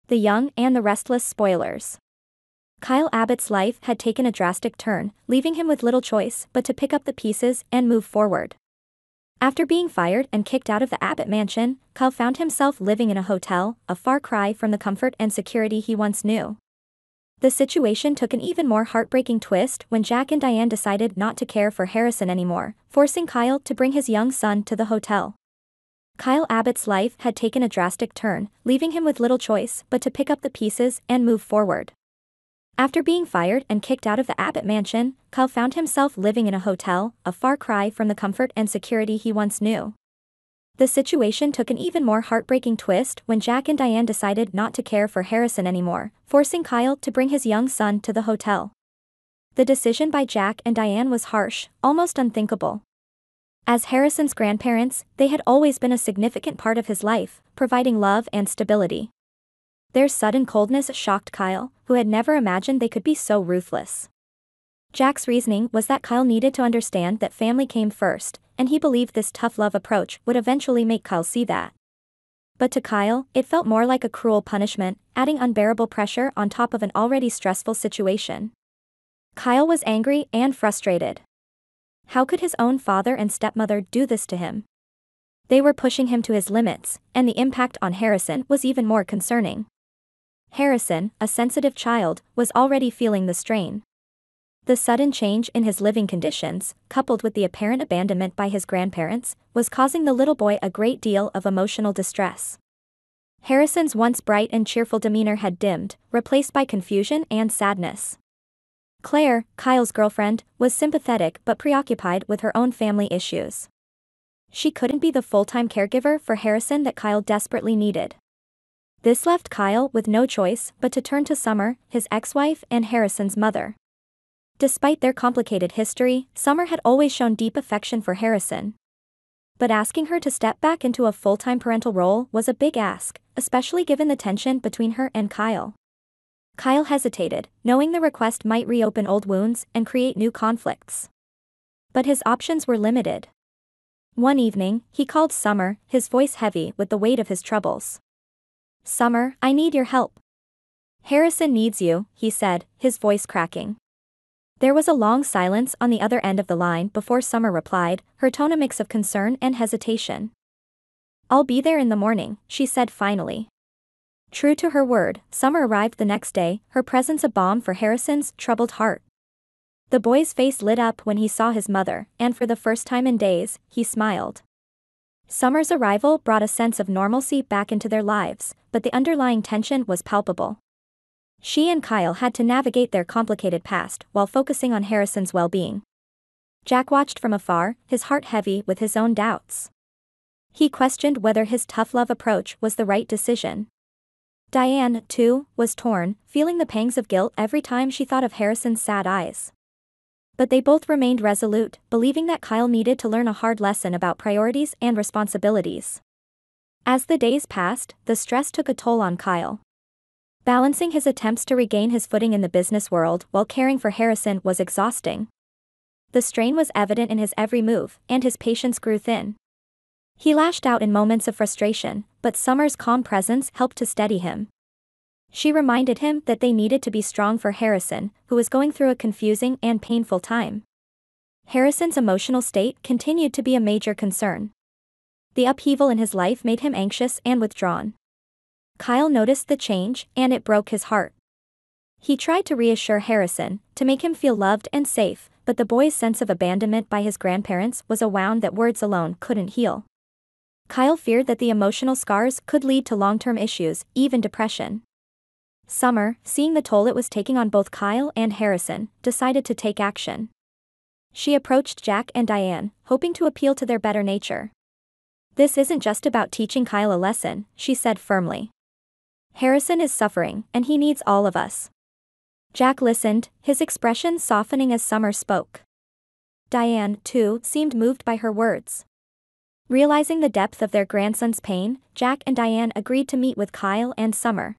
The Young and the Restless spoilers. Kyle Abbott's life had taken a drastic turn, leaving him with little choice but to pick up the pieces and move forward. After being fired and kicked out of the Abbott mansion, Kyle found himself living in a hotel, a far cry from the comfort and security he once knew. The situation took an even more heartbreaking twist when Jack and Diane decided not to care for Harrison anymore, forcing Kyle to bring his young son to the hotel. Kyle Abbott's life had taken a drastic turn, leaving him with little choice but to pick up the pieces and move forward. After being fired and kicked out of the Abbott mansion, Kyle found himself living in a hotel, a far cry from the comfort and security he once knew. The situation took an even more heartbreaking twist when Jack and Diane decided not to care for Harrison anymore, forcing Kyle to bring his young son to the hotel. The decision by Jack and Diane was harsh, almost unthinkable. As Harrison's grandparents, they had always been a significant part of his life, providing love and stability. Their sudden coldness shocked Kyle, who had never imagined they could be so ruthless. Jack's reasoning was that Kyle needed to understand that family came first, and he believed this tough love approach would eventually make Kyle see that. But to Kyle, it felt more like a cruel punishment, adding unbearable pressure on top of an already stressful situation. Kyle was angry and frustrated. How could his own father and stepmother do this to him? They were pushing him to his limits, and the impact on Harrison was even more concerning. Harrison, a sensitive child, was already feeling the strain. The sudden change in his living conditions, coupled with the apparent abandonment by his grandparents, was causing the little boy a great deal of emotional distress. Harrison's once bright and cheerful demeanor had dimmed, replaced by confusion and sadness. Claire, Kyle's girlfriend, was sympathetic but preoccupied with her own family issues. She couldn't be the full-time caregiver for Harrison that Kyle desperately needed. This left Kyle with no choice but to turn to Summer, his ex-wife and Harrison's mother. Despite their complicated history, Summer had always shown deep affection for Harrison. But asking her to step back into a full-time parental role was a big ask, especially given the tension between her and Kyle. Kyle hesitated, knowing the request might reopen old wounds and create new conflicts. But his options were limited. One evening, he called Summer, his voice heavy with the weight of his troubles. "Summer, I need your help." "Harrison needs you," he said, his voice cracking. There was a long silence on the other end of the line before Summer replied, her tone a mix of concern and hesitation. "I'll be there in the morning," she said finally. True to her word, Summer arrived the next day, her presence a balm for Harrison's troubled heart. The boy's face lit up when he saw his mother, and for the first time in days, he smiled. Summer's arrival brought a sense of normalcy back into their lives, but the underlying tension was palpable. She and Kyle had to navigate their complicated past while focusing on Harrison's well-being. Jack watched from afar, his heart heavy with his own doubts. He questioned whether his tough love approach was the right decision. Diane, too, was torn, feeling the pangs of guilt every time she thought of Harrison's sad eyes. But they both remained resolute, believing that Kyle needed to learn a hard lesson about priorities and responsibilities. As the days passed, the stress took a toll on Kyle. Balancing his attempts to regain his footing in the business world while caring for Harrison was exhausting. The strain was evident in his every move, and his patience grew thin. He lashed out in moments of frustration, but Summer's calm presence helped to steady him. She reminded him that they needed to be strong for Harrison, who was going through a confusing and painful time. Harrison's emotional state continued to be a major concern. The upheaval in his life made him anxious and withdrawn. Kyle noticed the change, and it broke his heart. He tried to reassure Harrison, to make him feel loved and safe, but the boy's sense of abandonment by his grandparents was a wound that words alone couldn't heal. Kyle feared that the emotional scars could lead to long-term issues, even depression. Summer, seeing the toll it was taking on both Kyle and Harrison, decided to take action. She approached Jack and Diane, hoping to appeal to their better nature. "This isn't just about teaching Kyle a lesson," she said firmly. "Harrison is suffering, and he needs all of us." Jack listened, his expression softening as Summer spoke. Diane, too, seemed moved by her words. Realizing the depth of their grandson's pain, Jack and Diane agreed to meet with Kyle and Summer.